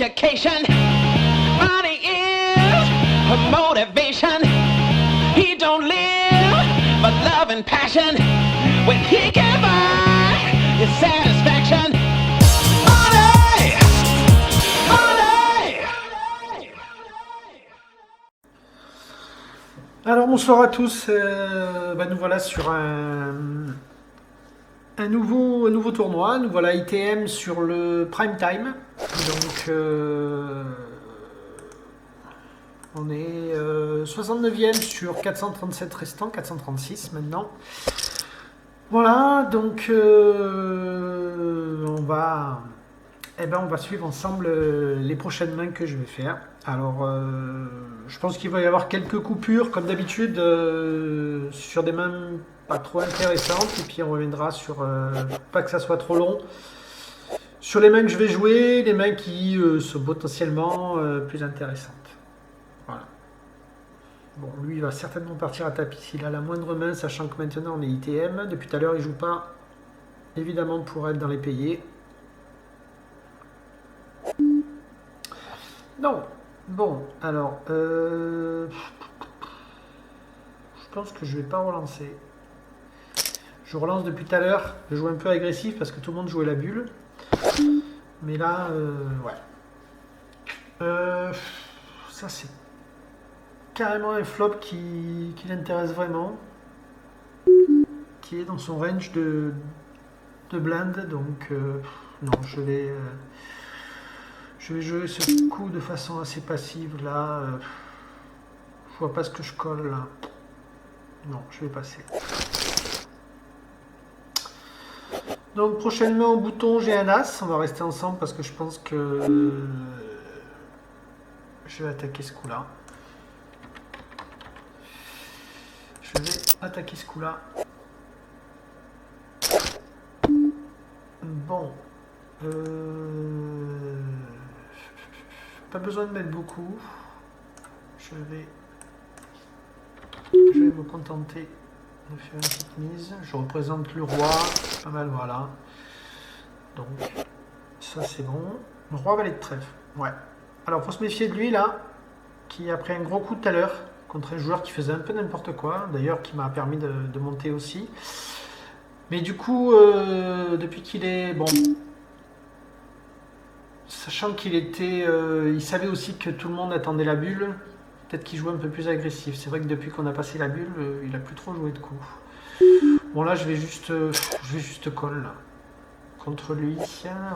education. Money is her motivation. He don't live for love and passion. When he can buy his satisfaction. Money! Money! Alors bonsoir à tous, nous voilà sur un nouveau tournoi, nous voilà ITM sur le prime time, donc on est 69e sur 437 restants, 436 maintenant. Voilà, donc on va suivre ensemble les prochaines mains que je vais faire. Alors, je pense qu'il va y avoir quelques coupures, comme d'habitude, sur des mains pas trop intéressantes. Et puis on reviendra sur, pas que ça soit trop long, sur les mains que je vais jouer, les mains qui sont potentiellement plus intéressantes. Voilà. Bon, lui, il va certainement partir à tapis s'il a la moindre main, sachant que maintenant on est ITM. Depuis tout à l'heure, il joue pas, évidemment, pour être dans les payés. Non. Bon, alors, je pense que je vais pas relancer. Je relance depuis tout à l'heure. Je joue un peu agressif parce que tout le monde jouait la bulle. Mais là, ouais. Ça, c'est carrément un flop qui l'intéresse vraiment. Qui est dans son range de blind. Donc, non, je vais jouer ce coup de façon assez passive là. Je vois pas ce que je colle là. Non, je vais passer. Donc prochainement au bouton j'ai un as. On va rester ensemble parce que je pense que je vais attaquer ce coup là. Je vais attaquer ce coup là. Bon. Pas besoin de mettre beaucoup. Je vais me contenter de faire une petite mise. Je représente le roi. Pas mal, voilà. Donc, ça c'est bon. Le roi valet de trèfle. Ouais. Alors, faut se méfier de lui là, qui a pris un gros coup tout à l'heure contre un joueur qui faisait un peu n'importe quoi. D'ailleurs, qui m'a permis de monter aussi. Mais du coup, depuis qu'il est... Bon... Sachant qu'il était, il savait aussi que tout le monde attendait la bulle, peut-être qu'il jouait un peu plus agressif. C'est vrai que depuis qu'on a passé la bulle, il a plus trop joué de coups. Bon là, je vais juste call là. Contre lui.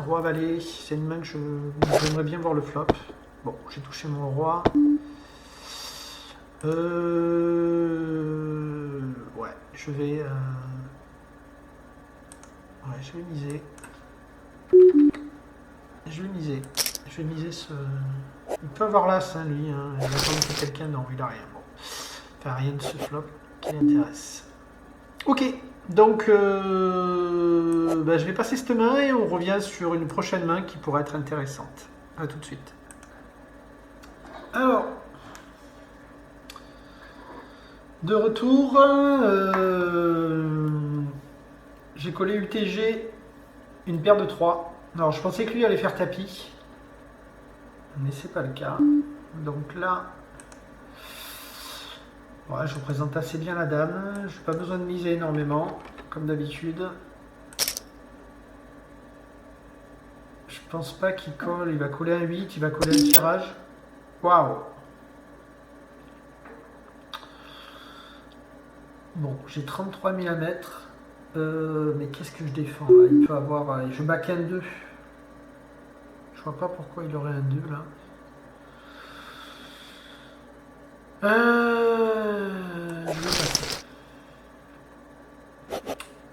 Roi valet, c'est une main que j'aimerais bien voir le flop. Bon, j'ai touché mon roi. Ouais, je vais miser. Je vais miser ce... Il peut avoir l'as, hein, lui. Hein. Il va pas que quelqu'un... Non, il a rien. Bon. Enfin, rien de ce flop qui l'intéresse. Ok. Donc, je vais passer cette main et on revient sur une prochaine main qui pourrait être intéressante. A tout de suite. Alors... De retour... j'ai collé UTG une paire de 3. Alors je pensais que lui allait faire tapis, mais c'est pas le cas. Donc là, ouais, je représente assez bien la dame. Je n'ai pas besoin de miser énormément, comme d'habitude. Je pense pas qu'il colle. Il va coller un 8, il va coller un tirage. Waouh! Bon, j'ai 33 000 à mettre. Mais qu'est-ce que je défends là? Il peut avoir... je back un 2. Je vois pas pourquoi il aurait un 2 là.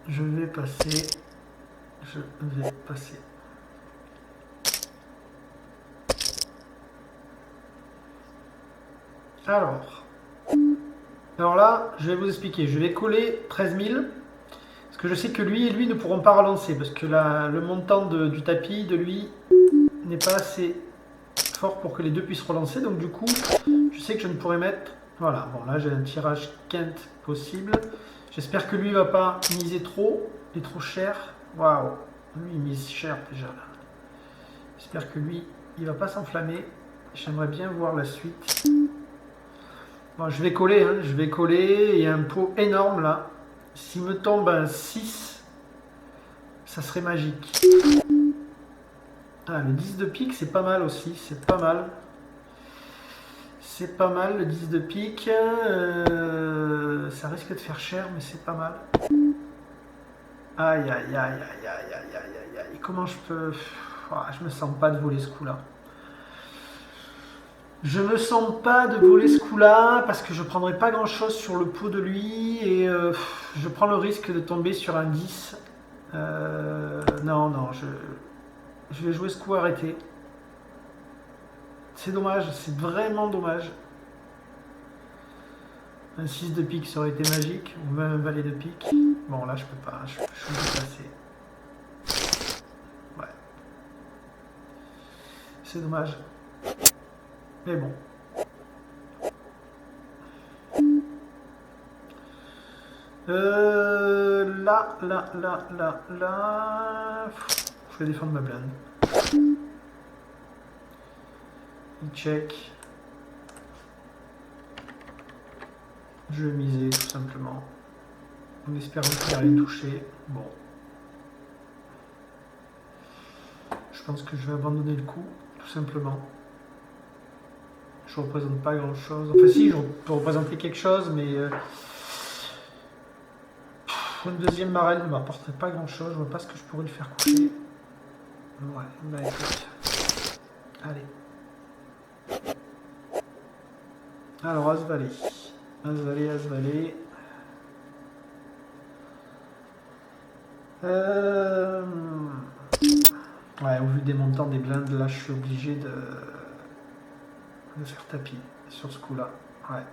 Je vais passer. Alors là, je vais vous expliquer. Je vais coller 13 000. Parce que je sais que lui et lui ne pourront pas relancer. Parce que le montant du tapis de lui n'est pas assez fort pour que les deux puissent relancer. Donc du coup, je sais que je ne pourrais mettre... Voilà, bon là j'ai un tirage quinte possible. J'espère que lui ne va pas miser trop. Il est trop cher. Waouh, lui il mise cher déjà là. J'espère que lui il va pas s'enflammer. J'aimerais bien voir la suite. Bon, je vais coller, hein, je vais coller. Il y a un pot énorme là. S'il me tombe un 6, ça serait magique. Ah, le 10 de pique, c'est pas mal aussi. C'est pas mal. C'est pas mal le 10 de pique. Ça risque de faire cher, mais c'est pas mal. Aïe, aïe, aïe, aïe, aïe, aïe, aïe, aïe, aïe. Comment je peux... Ah, je me sens pas de voler ce coup-là. Je me sens pas de voler ce coup-là parce que je prendrai pas grand-chose sur le pot de lui et je prends le risque de tomber sur un 10. Non, non, je vais jouer ce coup arrêté. C'est dommage, c'est vraiment dommage. Un 6 de pique, ça aurait été magique, ou même un valet de pique. Bon, là, je peux pas, je suis déplacé. Ouais. C'est dommage. Mais bon. Là. Je vais défendre ma blinde. Il check. Je vais miser tout simplement. En espérant qu'il va rien toucher. Bon. Je pense que je vais abandonner le coup, tout simplement. Je représente pas grand chose. Enfin si, je peux représenter quelque chose, mais une deuxième marelle ne m'apporterait pas grand chose. Je vois pas ce que je pourrais le faire coucher. Ouais, bah écoute. Allez. Alors, As-Valet. As-Valet, As-Valet. Ouais, au vu des montants des blindes, là, je suis obligé de faire tapis sur ce coup-là. Ouais.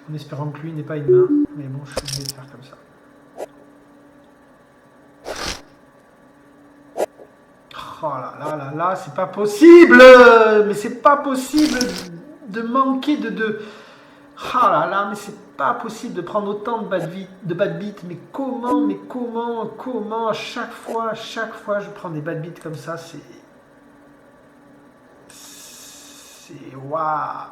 En espérant que lui n'ait pas une main. Mais bon, je suis obligé de faire comme ça. Oh là, c'est pas possible! Mais c'est pas possible de manquer de... Oh là, mais c'est pas possible de prendre autant de bad beats. Mais comment, à chaque fois, je prends des bad beats comme ça, c'est... Waouh!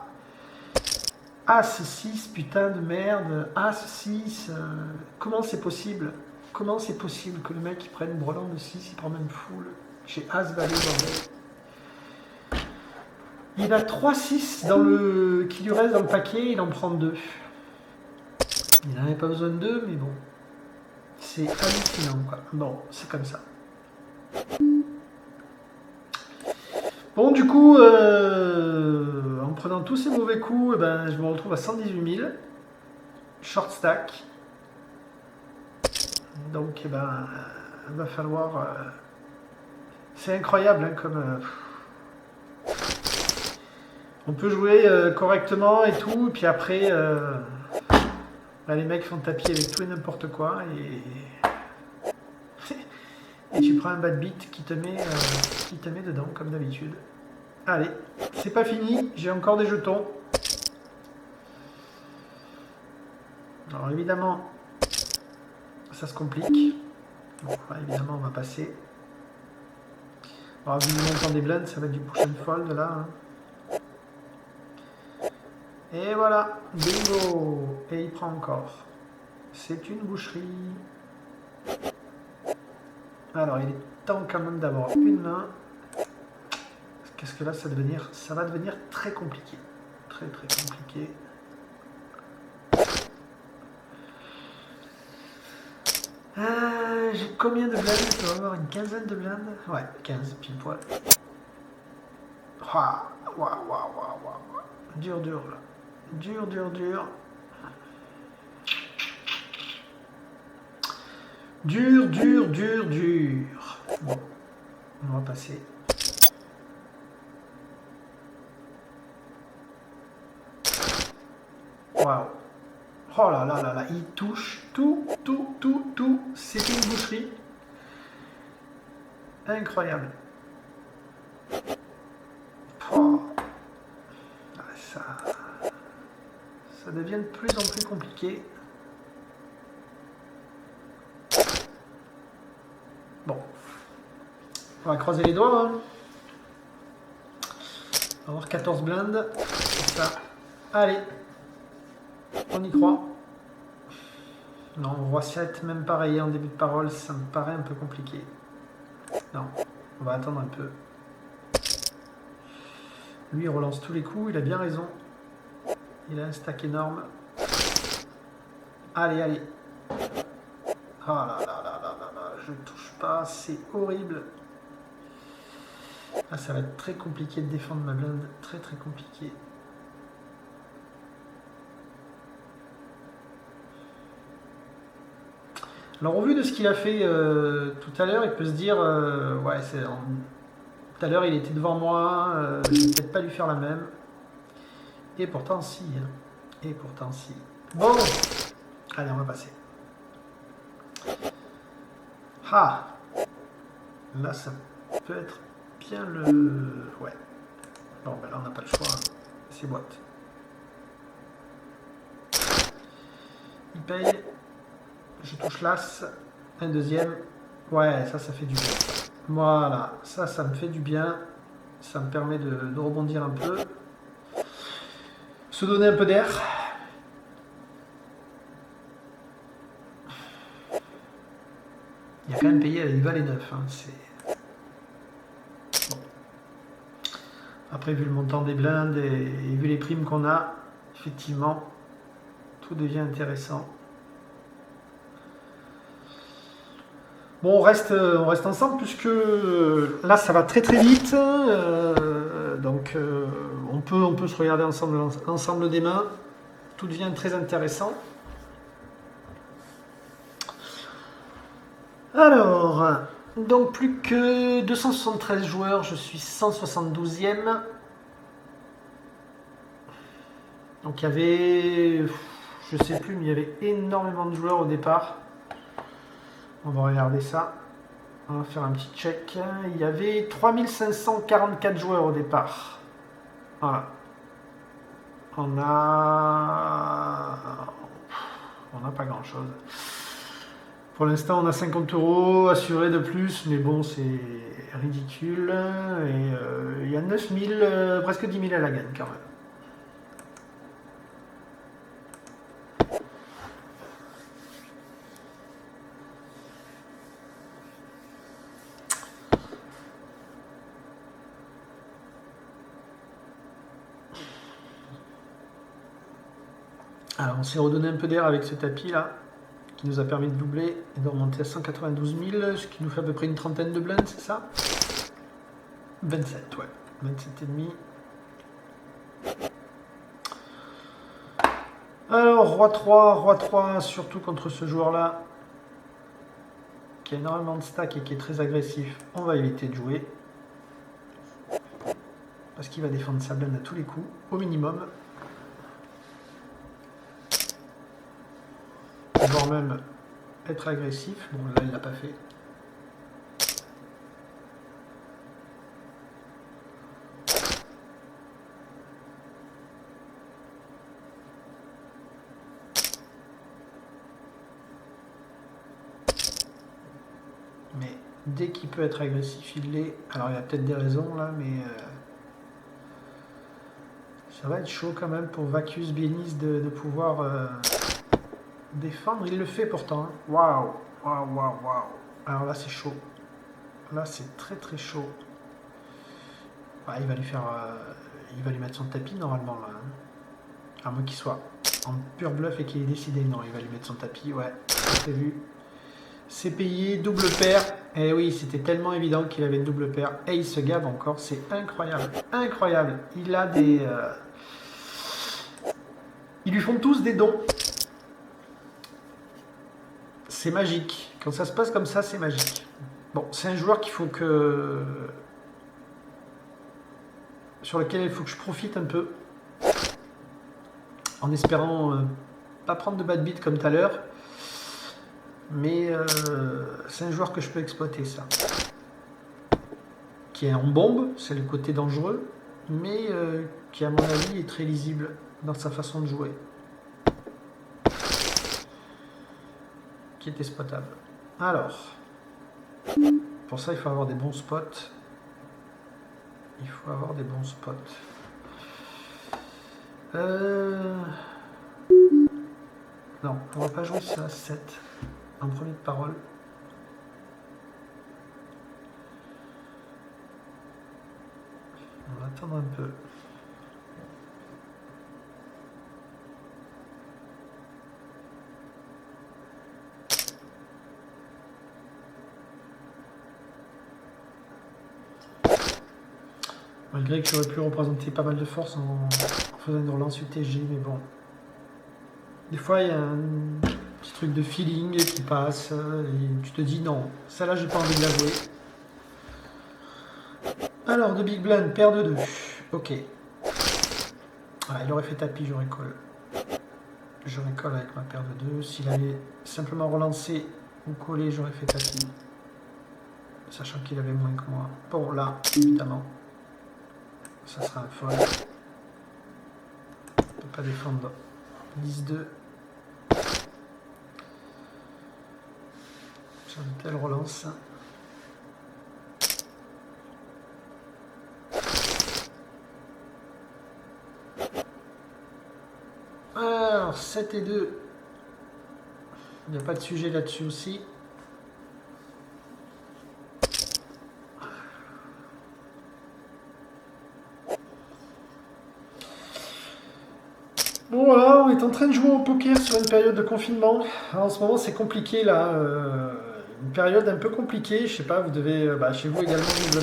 As-6, putain de merde. As-6. Comment c'est possible? Comment c'est possible que le mec il prenne brelan de 6, il prend même full? J'ai As-Valet dans le... Il a 3-6 qui lui reste dans le paquet, il en prend 2. Il n'en avait pas besoin de 2, mais bon. C'est hallucinant, quoi. Bon, c'est comme ça. Bon, du coup, en prenant tous ces mauvais coups, je me retrouve à 118 000. Short stack. Donc, il va falloir... c'est incroyable, hein, comme... on peut jouer correctement et tout, et puis après, les mecs font tapis avec tout et n'importe quoi, et tu prends un bad beat qui te met dedans, comme d'habitude. Allez, c'est pas fini, j'ai encore des jetons. Alors évidemment, ça se complique. Bon, évidemment, on va passer. Alors, vu le montant des blindes, ça va être du push and fold là. Hein. Et voilà, bingo! Et il prend encore. C'est une boucherie. Alors, il est temps quand même d'avoir une main. Qu'est-ce que là, ça va devenir très compliqué. Très compliqué. J'ai combien de blindes? Je dois avoir une quinzaine de blindes. Ouais, 15 pile poil. Waouh. Dur là. Dur. Dur. Bon, on va passer. Waouh. Oh là, il touche tout. C'est une boucherie. Incroyable. Oh. Ça devient de plus en plus compliqué. Bon. On va croiser les doigts. Hein. On va avoir 14 blindes. C'est ça. Allez. On y croit. Non, roi 7, même pareil en début de parole, ça me paraît un peu compliqué. Non, on va attendre un peu. Lui, il relance tous les coups, il a bien raison. Il a un stack énorme. Allez, allez. Ah là là là là là là, je touche pas, c'est horrible. Ah, ça va être très compliqué de défendre ma blinde, très très compliqué. Alors au vu de ce qu'il a fait tout à l'heure, il peut se dire, ouais, tout à l'heure il était devant moi, je vais peut-être pas lui faire la même. Et pourtant si, hein. Et pourtant si. Bon, allez, on va passer. Ah, là ça peut être bien le... Ouais. Bon, ben là on n'a pas le choix, hein. C'est boîte. Il paye. Je touche l'as, un deuxième. Ouais, ça fait du bien. Voilà, ça me fait du bien. Ça me permet de rebondir un peu. Se donner un peu d'air. Il y a quand même payé avec valet 9. Hein, bon. Après, vu le montant des blindes et vu les primes qu'on a, effectivement, tout devient intéressant. Bon, on reste ensemble puisque là ça va très très vite, donc on peut se regarder ensemble l'ensemble des mains, tout devient très intéressant. Alors, donc plus que 273 joueurs, je suis 172e. Donc il y avait, je sais plus, mais il y avait énormément de joueurs au départ. On va regarder ça. On va faire un petit check. Il y avait 3544 joueurs au départ. Voilà. On n'a pas grand chose. Pour l'instant, on a 50 € assurés de plus, mais bon, c'est ridicule. Et il y a 9000, presque 10 000 à la gagne quand même. Alors on s'est redonné un peu d'air avec ce tapis là, qui nous a permis de doubler et de remonter à 192 000, ce qui nous fait à peu près une trentaine de blindes, c'est ça? 27, ouais. 27,5. Alors roi 3, surtout contre ce joueur là, qui a énormément de stack et qui est très agressif, on va éviter de jouer. Parce qu'il va défendre sa blinde à tous les coups, au minimum. Voire même être agressif. Bon, là, il l'a pas fait. Mais dès qu'il peut être agressif, il l'est. Alors, il y a peut-être des raisons, là, mais... ça va être chaud, quand même, pour Vacus Bienis de pouvoir... défendre, il le fait pourtant. Waouh, waouh, waouh, waouh. Alors là, c'est chaud. Là, c'est très très chaud. Ouais, il va lui faire, il va lui mettre son tapis normalement là. Hein. À moins qu'il soit en pur bluff et qu'il ait décidé. Non, il va lui mettre son tapis. Ouais, c'est prévu. C'est payé, double paire. Et oui, c'était tellement évident qu'il avait une double paire. Et il se gave encore. C'est incroyable, incroyable. Il a des, ils lui font tous des dons. C'est magique. Quand ça se passe comme ça, c'est magique. Bon, c'est un joueur qu'il faut que... sur lequel il faut que je profite un peu. En espérant pas prendre de bad beat comme tout à l'heure. Mais c'est un joueur que je peux exploiter, ça. Qui est en bombe, c'est le côté dangereux. Mais qui, à mon avis, est très lisible dans sa façon de jouer. Qui est exploitable. Alors, pour ça, il faut avoir des bons spots. Il faut avoir des bons spots. Non, on va pas jouer ça 7 en premier de parole. On va attendre un peu. Malgré que j'aurais pu représenter pas mal de force en faisant une relance UTG, mais bon. Des fois, il y a un petit truc de feeling qui passe et tu te dis non, celle-là, j'ai pas envie de la jouer. Alors, de Big Blind, paire de 2. Ok. Ah, il aurait fait tapis, j'aurais call. J'aurais call avec ma paire de 2. S'il avait simplement relancé ou collé, j'aurais fait tapis. Sachant qu'il avait moins que moi. Bon, là, évidemment. Ça sera un fold. On ne peut pas défendre 10-2. Sur une telle relance. Alors, 7 et 2. Il n'y a pas de sujet là-dessus aussi. Bon voilà, on est en train de jouer au poker sur une période de confinement. Alors, en ce moment c'est compliqué là, une période un peu compliquée. Je sais pas, vous devez, chez vous également vivre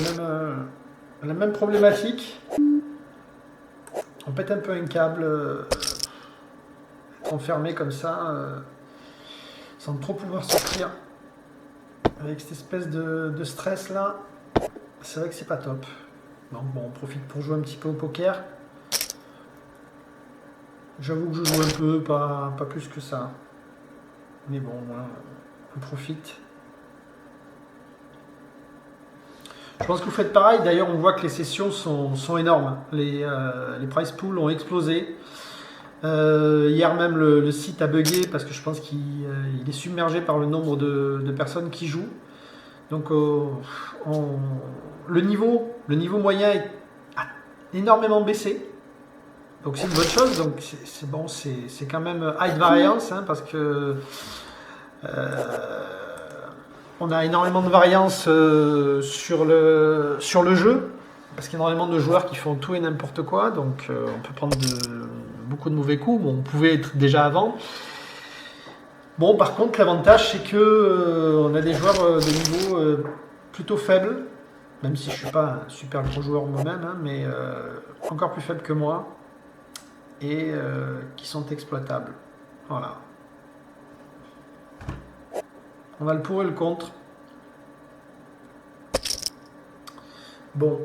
la même problématique. On pète un peu un câble, être enfermé comme ça, sans trop pouvoir sortir, avec cette espèce de stress là. C'est vrai que c'est pas top. Donc bon, on profite pour jouer un petit peu au poker. J'avoue que je joue un peu, pas plus que ça. Mais bon, voilà, on profite. Je pense que vous faites pareil. D'ailleurs, on voit que les sessions sont énormes. Les price pools ont explosé. Hier même, le site a bugué parce que je pense qu'il est submergé par le nombre de personnes qui jouent. Donc, le niveau moyen a énormément baissé. Donc c'est une bonne chose, donc c'est bon, c'est quand même high variance, hein, parce que on a énormément de variance sur le jeu, parce qu'il y a énormément de joueurs qui font tout et n'importe quoi, donc on peut prendre beaucoup de mauvais coups, bon, on pouvait être déjà avant. Bon, par contre, l'avantage c'est que on a des joueurs de niveau plutôt faibles, même si je suis pas un super gros joueur moi-même, hein, mais encore plus faible que moi. Et qui sont exploitables. Voilà. On a le pour et le contre. Bon.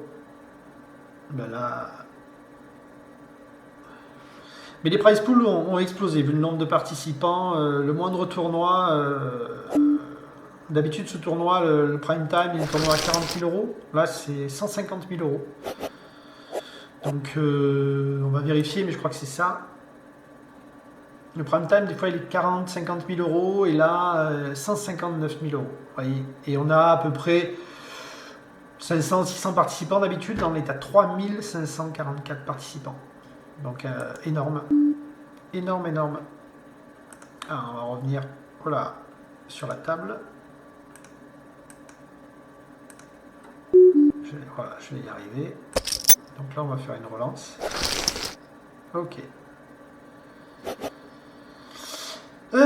Ben là. Mais les prize pools ont explosé vu le nombre de participants. Le moindre tournoi. D'habitude, ce tournoi, le prime time, il est tournoi à 40 000 euros. Là, c'est 150 000 euros. Donc on va vérifier, mais je crois que c'est ça. Le prime time, des fois, il est 40-50 000 euros, et là, 159 000 euros. Voyez, et on a à peu près 500-600 participants d'habitude. Là, on est à 3544 participants. Donc énorme. Énorme, énorme. Alors, on va revenir voilà, sur la table. Voilà, je vais y arriver. Donc là, on va faire une relance. Ok. Bon,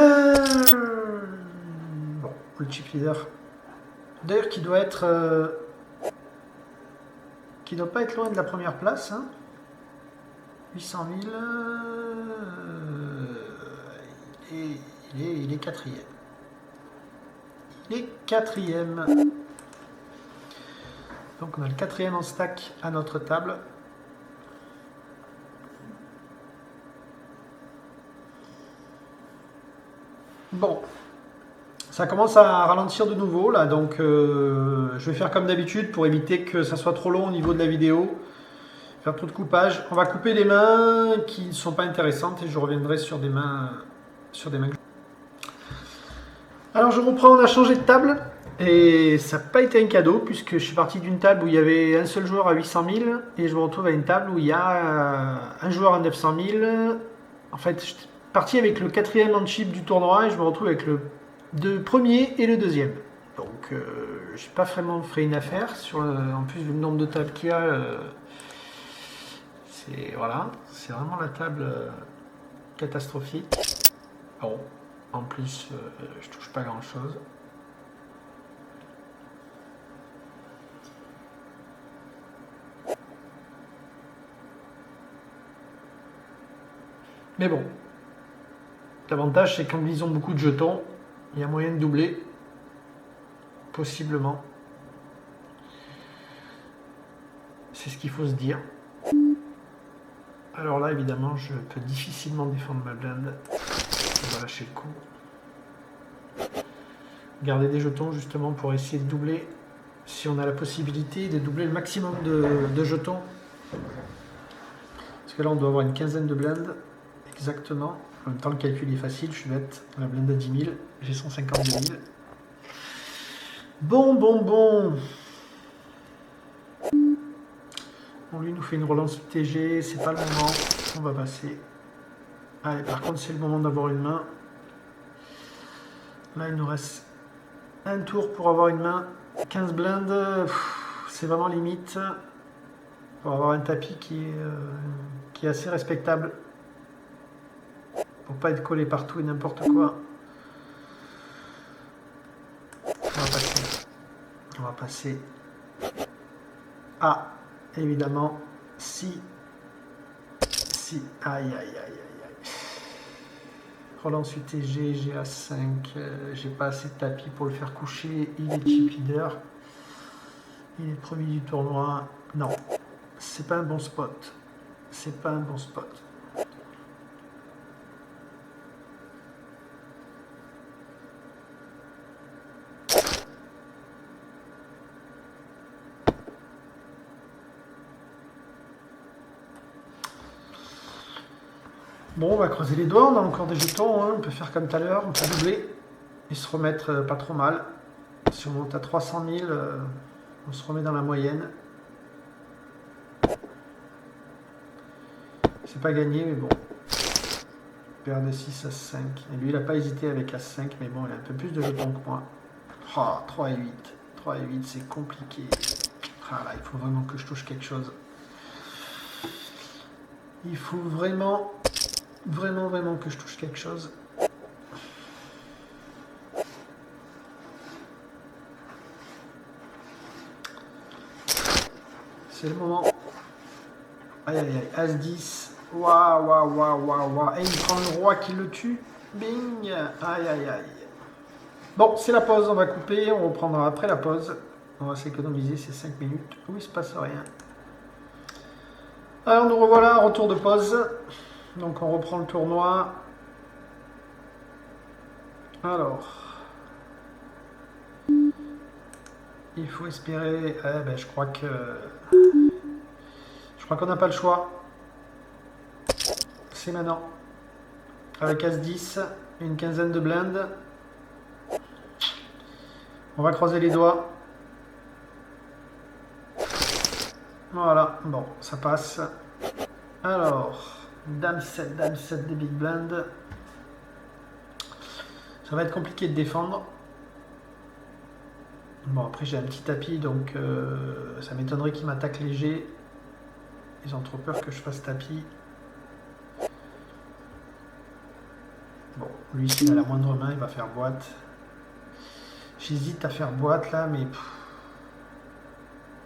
le chip leader. D'ailleurs, qui doit être... qui doit pas être loin de la première place. Hein. 800 000. Il est quatrième. Il est quatrième. Donc on a le quatrième en stack à notre table. Bon, ça commence à ralentir de nouveau là, donc je vais faire comme d'habitude pour éviter que ça soit trop long au niveau de la vidéo. Faire trop de coupage. On va couper des mains qui ne sont pas intéressantes et je reviendrai sur des mains. Alors je reprends, on a changé de table. Et ça n'a pas été un cadeau, puisque je suis parti d'une table où il y avait un seul joueur à 800 000, et je me retrouve à une table où il y a un joueur à 900 000. En fait, je suis parti avec le quatrième en chip du tournoi, et je me retrouve avec le premier et le deuxième. Donc, je n'ai pas vraiment fait une affaire. En plus, vu le nombre de tables qu'il y a, voilà, c'est vraiment la table catastrophique. Bon, en plus, je touche pas grand-chose. Mais bon, l'avantage c'est qu'en lisant beaucoup de jetons, il y a moyen de doubler, possiblement. C'est ce qu'il faut se dire. Alors là, évidemment, je peux difficilement défendre ma blinde. On va lâcher le coup. Garder des jetons justement pour essayer de doubler, si on a la possibilité de doubler le maximum de jetons. Parce que là, on doit avoir une quinzaine de blindes. Exactement. En même temps, le calcul est facile, je suis bête. La blinde à 10 000, j'ai 152 000. Bon. On lui nous fait une relance TG, c'est pas le moment. On va passer. Allez, par contre, c'est le moment d'avoir une main. Là, il nous reste un tour pour avoir une main. 15 blindes, c'est vraiment limite. Pour avoir un tapis qui est assez respectable. Pour pas être collé partout et n'importe quoi. On va passer. Ah, évidemment, si. Aïe. Relance UTG, GA5, j'ai pas assez de tapis pour le faire coucher. Il est chip leader. Il est premier du tournoi. Non, c'est pas un bon spot. Bon, on va creuser les doigts, on a encore des jetons, hein. On peut faire comme tout à l'heure, on peut doubler et se remettre pas trop mal. Si on monte à 300 000, on se remet dans la moyenne. C'est pas gagné, mais bon. Paire de 6 à 5. Et lui, il n'a pas hésité avec As5, mais bon, il a un peu plus de jetons que moi. Oh, 3 et 8. 3 et 8, c'est compliqué. Ah là, il faut vraiment que je touche quelque chose. Il faut vraiment que je touche quelque chose. C'est le moment. Aïe, As-10. Waouh. Et il prend le roi qui le tue. Bing. Aïe. Bon, c'est la pause, on va couper, on reprendra après la pause. On va s'économiser ces 5 minutes où il ne se passe rien. Alors nous revoilà, retour de pause. Donc on reprend le tournoi. Alors. Il faut espérer. Je crois qu'on n'a pas le choix. C'est maintenant. Avec As-10, une quinzaine de blindes. On va croiser les doigts. Voilà, bon, ça passe. Alors, Dame 7 des big blinds. Ça va être compliqué de défendre. Bon, après j'ai un petit tapis, donc ça m'étonnerait qu'il m'attaque léger. Ils ont trop peur que je fasse tapis. Bon, lui, s'il a la moindre main, il va faire boîte. J'hésite à faire boîte là, mais...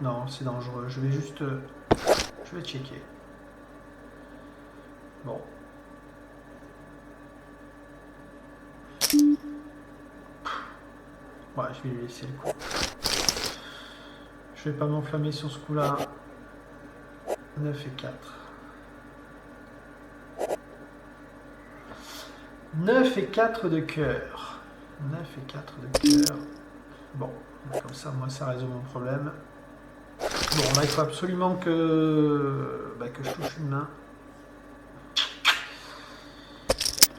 Non, c'est dangereux. Je vais juste... je vais checker. Bon. Ouais, je vais lui laisser le coup. Je vais pas m'enflammer sur ce coup-là. 9 et 4. 9 et 4 de cœur. 9 et 4 de cœur. Bon, comme ça, moi, ça résout mon problème. Bon, là, il faut absolument que je touche une main.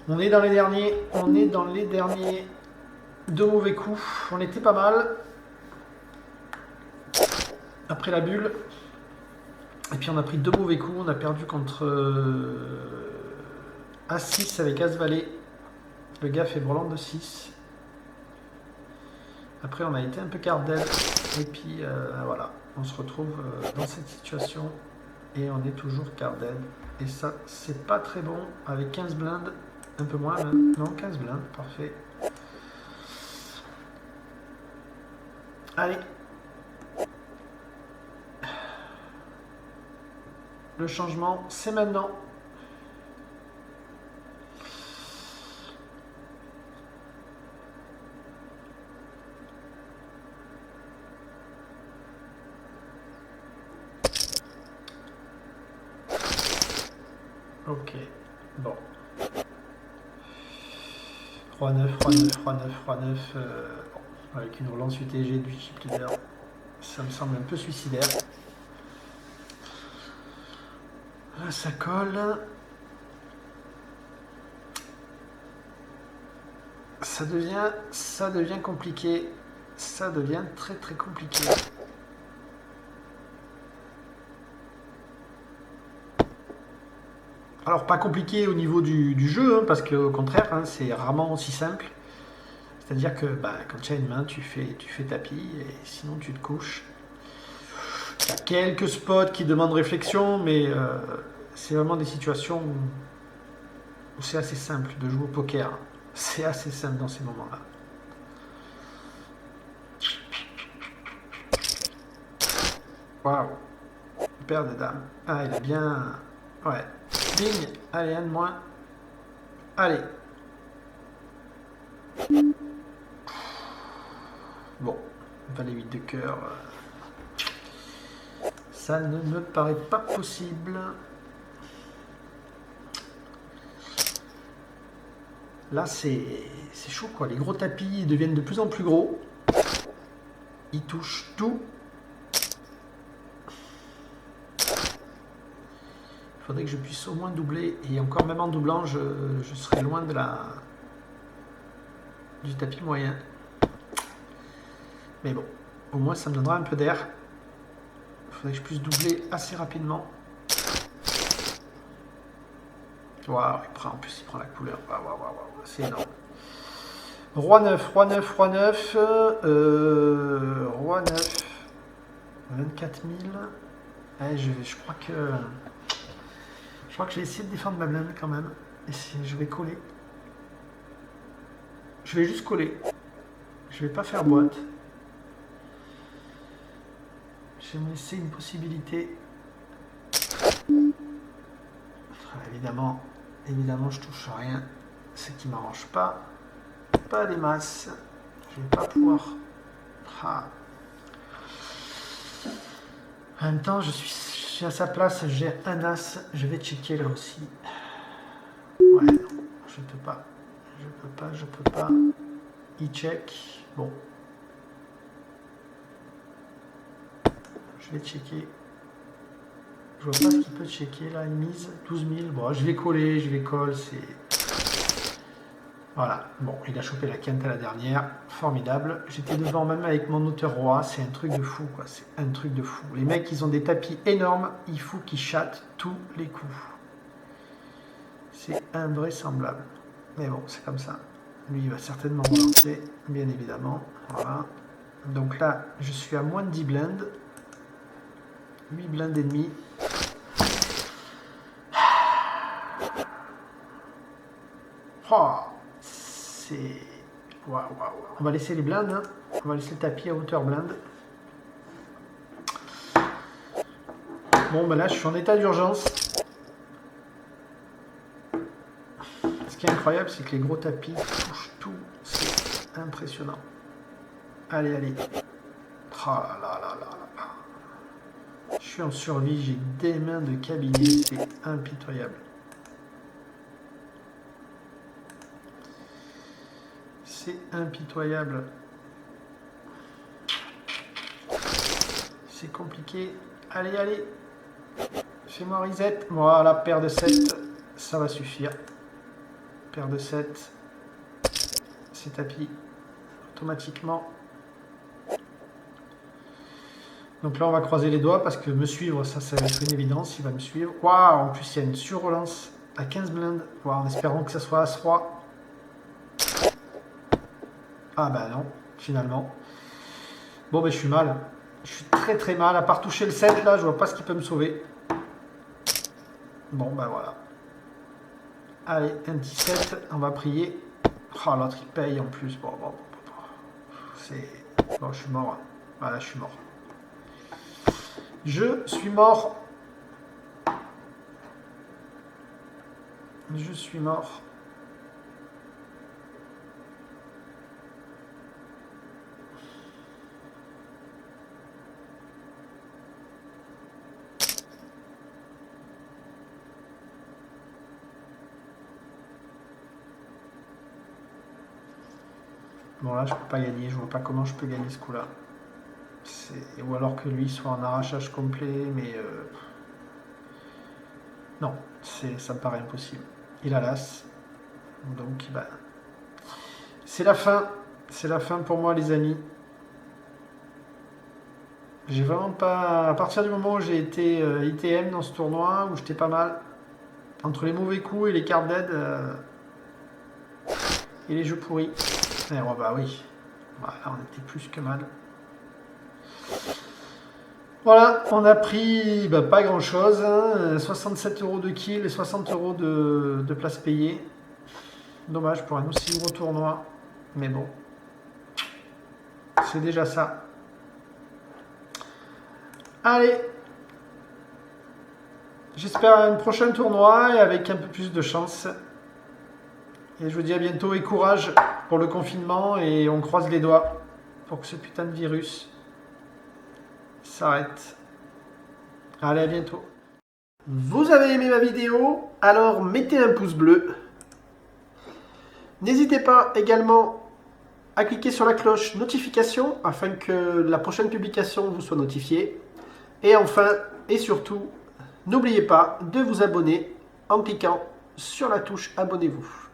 On est dans les derniers. Deux mauvais coups. On était pas mal. après la bulle. Et puis on a pris 2 mauvais coups. On a perdu contre A6 avec As-Valet. Le gars fait brelan de 6. Après on a été un peu cardel. Et puis voilà, on se retrouve dans cette situation. Et on est toujours cardel. Et ça, c'est pas très bon. Avec 15 blindes. Un peu moins même. Non, 15 blindes. Parfait. Allez. Le changement, c'est maintenant. Ok. Bon. Roi 9, Roi 9, Roi 9, Roi 9. Bon. Avec une relance UTG du chip leader. Ça me semble un peu suicidaire. Là, ça colle. Ça devient compliqué. Ça devient très très compliqué. Alors pas compliqué au niveau du jeu, hein, parce qu'au contraire, hein, c'est rarement aussi simple. C'est-à-dire que quand tu as une main, tu fais tapis, et sinon tu te couches. Il y a quelques spots qui demandent réflexion, mais c'est vraiment des situations où c'est assez simple de jouer au poker. C'est assez simple dans ces moments-là. Waouh. Paire de dames. Ah, il a bien... Ouais. Bing. Allez, un de moins. Allez. Bon. Valet 8 de cœur. Ça ne me paraît pas possible. Là, c'est chaud, quoi. Les gros tapis deviennent de plus en plus gros. Ils touchent tout. Il faudrait que je puisse au moins doubler. Et encore, même en doublant, je serai loin de du tapis moyen. Mais bon, au moins, ça me donnera un peu d'air. Il faudrait que je puisse doubler assez rapidement. Waouh, en plus, il prend la couleur. Waouh, c'est énorme. Roi 9, Roi 9, Roi 9. Roi 9. 24 000. Ouais, je crois que... Je crois que je vais essayer de défendre ma blinde quand même. Et je vais coller. Je vais juste coller. Je vais pas faire boîte. Je vais me laisser une possibilité. Évidemment, je touche rien. Ce qui m'arrange pas. Pas des masses. Je vais pas pouvoir. Ah. En même temps, je suis à sa place, j'ai un as. Je vais checker là aussi. Ouais, non, je peux pas. Je peux pas. Il check. Bon. Je vais checker. Je vois pas ce qu'il peut checker là, une mise 12 000. Bon, je vais coller, je vais coller, c'est... Voilà, bon, il a chopé la quinte à la dernière, formidable. J'étais devant même avec mon auteur roi, c'est un truc de fou, quoi, c'est un truc de fou. Les mecs, ils ont des tapis énormes, il faut qu'ils chattent tous les coups. C'est invraisemblable. Mais bon, c'est comme ça. Lui, il va certainement relancer, bien évidemment. Voilà. Donc là, je suis à moins de 10 blindes. 8 blindes et demi. Oh, c'est... Waouh. On va laisser les blindes. Hein. On va laisser le tapis à hauteur blinde. Bon, ben là, je suis en état d'urgence. Ce qui est incroyable, c'est que les gros tapis touchent tout. C'est impressionnant. Allez. Oh là. Je suis en survie, j'ai des mains de cabinet, c'est impitoyable. C'est impitoyable. C'est compliqué. Allez. Fais-moi reset. Voilà, paire de 7. Ça va suffire. Paire de 7. C'est tapis. Automatiquement. Donc là, on va croiser les doigts parce que me suivre, ça va être une évidence. Il va me suivre. Waouh, en plus, il y a une sur-relance à 15 blindes. Waouh, en espérant que ça soit As-Roi. Ah bah non, finalement. Bon, ben je suis mal. Je suis très très mal. À part toucher le 7, là, je vois pas ce qui peut me sauver. Bon, ben voilà. Allez, un petit 7. On va prier. Oh, l'autre, il paye en plus. Bon. C'est... Bon, je suis mort. Voilà, je suis mort. Je suis mort. Je suis mort. Bon là, je peux pas gagner. Je vois pas comment je peux gagner ce coup-là. Ou alors que lui soit en arrachage complet, mais... Non, ça me paraît impossible. Il a l'as. Donc, bah, c'est la fin. C'est la fin pour moi, les amis. J'ai vraiment pas... À partir du moment où j'ai été ITM dans ce tournoi, où j'étais pas mal, entre les mauvais coups et les cartes d'aide, et les jeux pourris. Et oh, bah oui. Voilà, on était plus que mal. Voilà, on a pris bah, pas grand chose, hein, 67 € de kill et 60 € de place payée. Dommage pour un aussi gros tournoi, mais bon, c'est déjà ça. Allez, j'espère un prochain tournoi et avec un peu plus de chance. Et je vous dis à bientôt et courage pour le confinement et on croise les doigts pour que ce putain de virus s'arrête. Allez, à bientôt. Vous avez aimé ma vidéo? Alors mettez un pouce bleu. N'hésitez pas également à cliquer sur la cloche notification afin que la prochaine publication vous soit notifiée. Et enfin, et surtout, n'oubliez pas de vous abonner en cliquant sur la touche abonnez-vous.